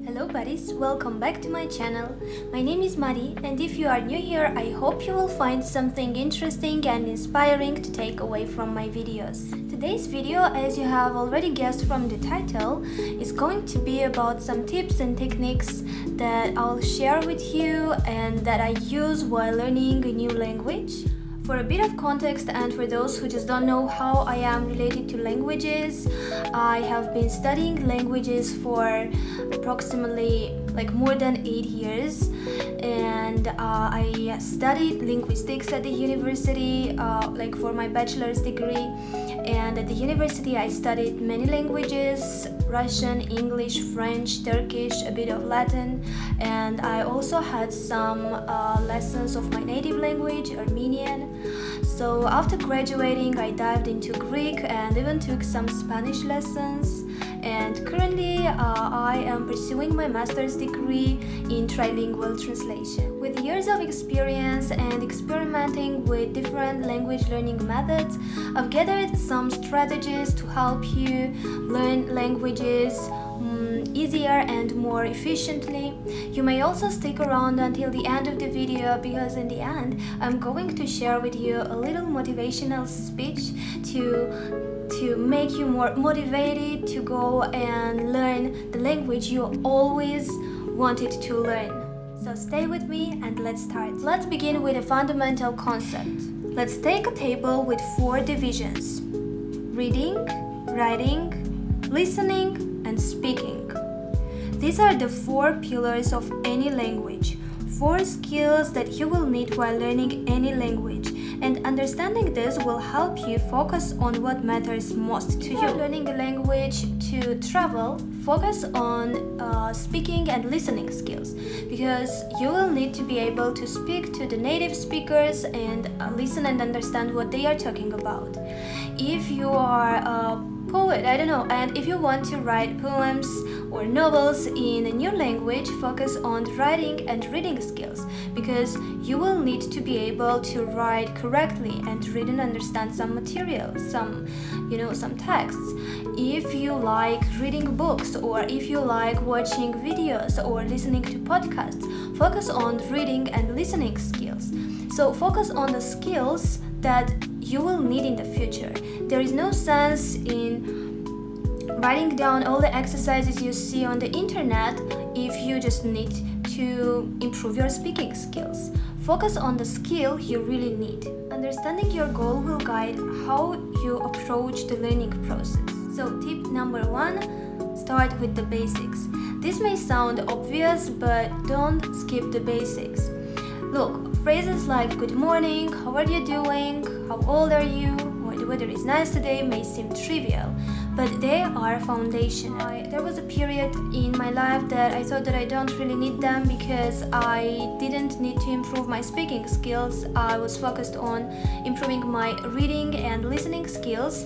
Hello buddies, welcome back to my channel. My name is Mari, and if you are new here, I hope you will find something interesting and inspiring to take away from my videos. Today's video, as you have already guessed from the title, is going to be about some tips and techniques that I'll share with you and that I use while learning a new language. For a bit of context and for those who just don't know how I am related to languages, I have been studying languages for approximately more than 8 years, and I studied linguistics at the university for my bachelor's degree. And at the university I studied many languages: Russian, English, French, Turkish, a bit of Latin, and I also had some lessons of my native language, Armenian. So after graduating, I dived into Greek and even took some Spanish lessons. And currently I am pursuing my master's degree in trilingual translation. With years of experience and experimenting with different language learning methods, I've gathered some strategies to help you learn languages easier and more efficiently. You may also stick around until the end of the video, because in the end I'm going to share with you a little motivational speech to make you more motivated to go and learn the language you always wanted to learn. So stay with me and let's start. Let's begin with a fundamental concept. Let's take a table with 4 divisions: reading, writing, listening, and speaking. These are the 4 pillars of any language, 4 skills that you will need while learning any language, and understanding this will help you focus on what matters most to you. Learning a language to travel, focus on speaking and listening skills, because you will need to be able to speak to the native speakers and listen and understand what they are talking about. If you are a poet, and if you want to write poems or novels in a new language, focus on writing and reading skills, because you will need to be able to write correctly and read and understand some material, some texts. If you like reading books, or if you like watching videos or listening to podcasts, focus on reading and listening skills. So focus on the skills that you will need in the future. There is no sense in writing down all the exercises you see on the internet if you just need to improve your speaking skills. Focus on the skill you really need. Understanding your goal will guide how you approach the learning process. So tip number 1, start with the basics. This may sound obvious, but don't skip the basics. Look, phrases like good morning, how are you doing, how old are you, or the weather is nice today may seem trivial, but they are foundational. There was a period in my life that I thought that I don't really need them because I didn't need to improve my speaking skills. I was focused on improving my reading and listening skills,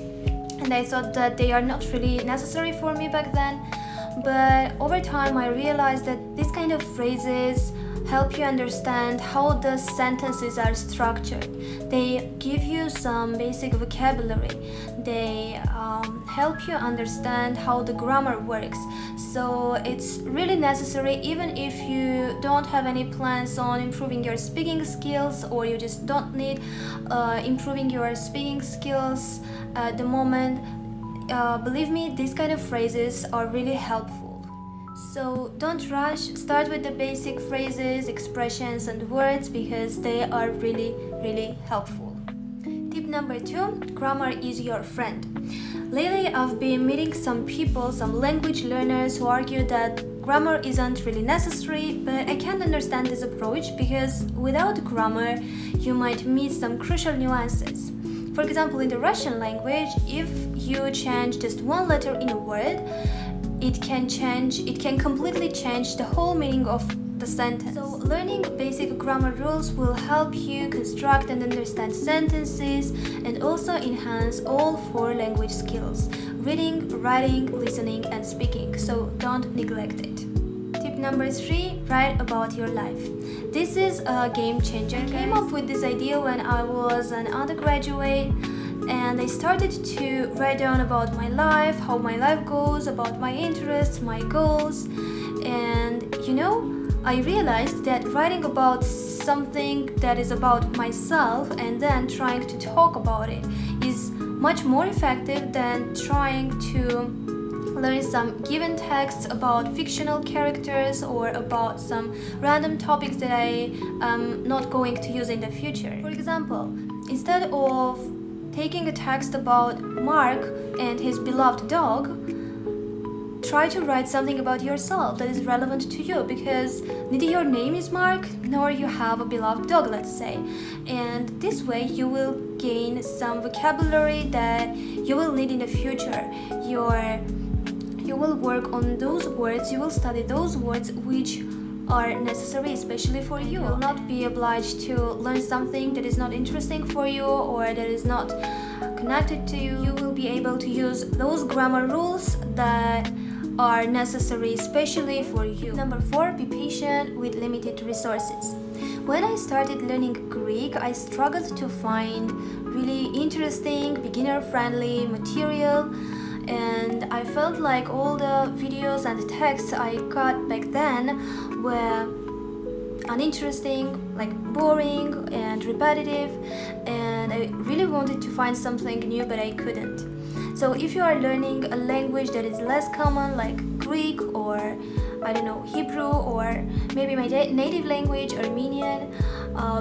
and I thought that they are not really necessary for me back then. But over time I realized that these kind of phrases help you understand how the sentences are structured. They give you some basic vocabulary. They help you understand how the grammar works. So it's really necessary, even if you don't have any plans on improving your speaking skills, or you just don't need improving your speaking skills at the moment. Believe me, these kind of phrases are really helpful. So don't rush, start with the basic phrases, expressions and words, because they are really, really helpful. Tip number 2, grammar is your friend. Lately I've been meeting some people, some language learners, who argue that grammar isn't really necessary, but I can't understand this approach, because without grammar you might miss some crucial nuances. For example, in the Russian language, if you change just one letter in a word, it can completely change the whole meaning of the sentence. So learning basic grammar rules will help you construct and understand sentences, and also enhance all 4 language skills: reading, writing, listening, and speaking. So don't neglect it. Tip number 3, write about your life. This is a game changer. I came up with this idea when I was an undergraduate, and I started to write down about my life, how my life goes, about my interests, my goals, and I realized that writing about something that is about myself and then trying to talk about it is much more effective than trying to learn some given texts about fictional characters or about some random topics that I am not going to use in the future. For example, instead of taking a text about Mark and his beloved dog, try to write something about yourself that is relevant to you, because neither your name is Mark nor you have a beloved dog, let's say. And this way you will gain some vocabulary that you will need in the future. You will work on those words, you will study those words which are necessary especially for you. You will not be obliged to learn something that is not interesting for you or that is not connected to you. You will be able to use those grammar rules that are necessary especially for you. Number 4, be patient with limited resources. When I started learning Greek, I struggled to find really interesting, beginner-friendly material, and I felt like all the videos and texts I got back then were uninteresting, like boring and repetitive, and I really wanted to find something new, but I couldn't. So if you are learning a language that is less common, like Greek or I don't know, Hebrew or maybe my native language, Armenian,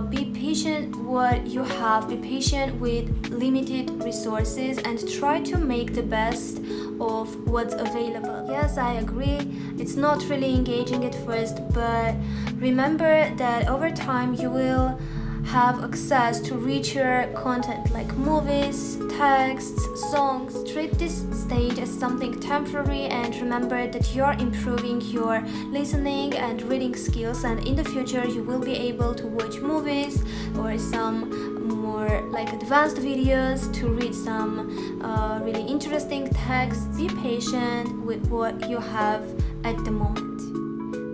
be patient what you have, be patient with limited resources and try to make the best of what's available. Yes, I agree, it's not really engaging at first, but remember that over time you will have access to richer content like movies, texts, songs. Treat this stage as something temporary and remember that you're improving your listening and reading skills, and in the future you will be able to watch movies or some more like advanced videos to read some really interesting texts. Be patient with what you have at the moment.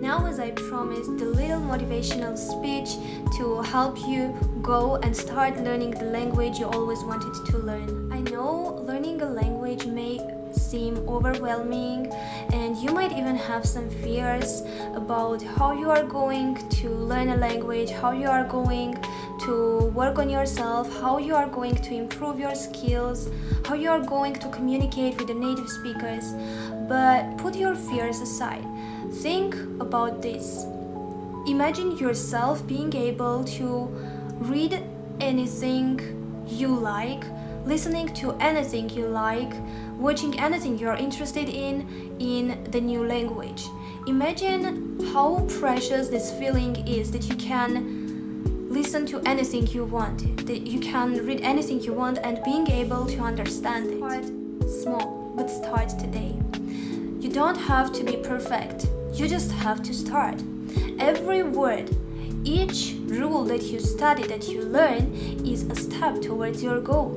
Now, as I promised, the little motivational speech to help you go and start learning the language you always wanted to learn. I know learning a language may seem overwhelming and you might even have some fears about how you are going to learn a language, how you are going to work on yourself, how you are going to improve your skills, how you are going to communicate with the native speakers. But put your fears aside. Think about this. Imagine yourself being able to read anything you like, listening to anything you like, watching anything you're interested in the new language. Imagine how precious this feeling is, that you can listen to anything you want, that you can read anything you want and being able to understand it. Start small, but start today. You don't have to be perfect. You just have to start. Every word, each rule that you study, that you learn, is a step towards your goal.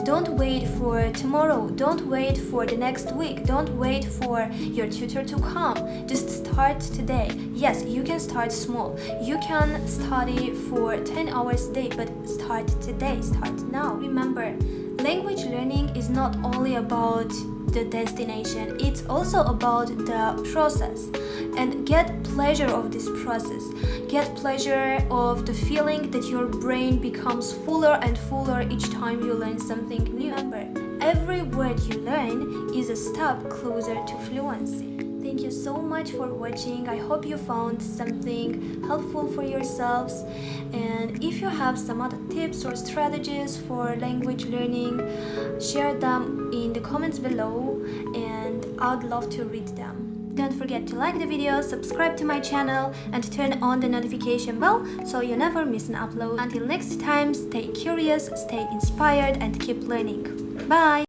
Don't wait for tomorrow. Don't wait for the next week. Don't wait for your tutor to come. Just start today. Yes, you can start small. You can study for 10 hours a day, but start today. Start now. Remember, language learning is not only about the destination, it's also about the process, and get pleasure of this process. Get pleasure of the feeling that your brain becomes fuller and fuller each time you learn something new. Remember, every word you learn is a step closer to fluency. Thank you so much for watching. I hope you found something helpful for yourselves, and if you have some other tips or strategies for language learning, share them in the comments below and I'd love to read them. Don't forget to like the video, subscribe to my channel and turn on the notification bell so you never miss an upload. Until next time, stay curious, stay inspired and keep learning. Bye!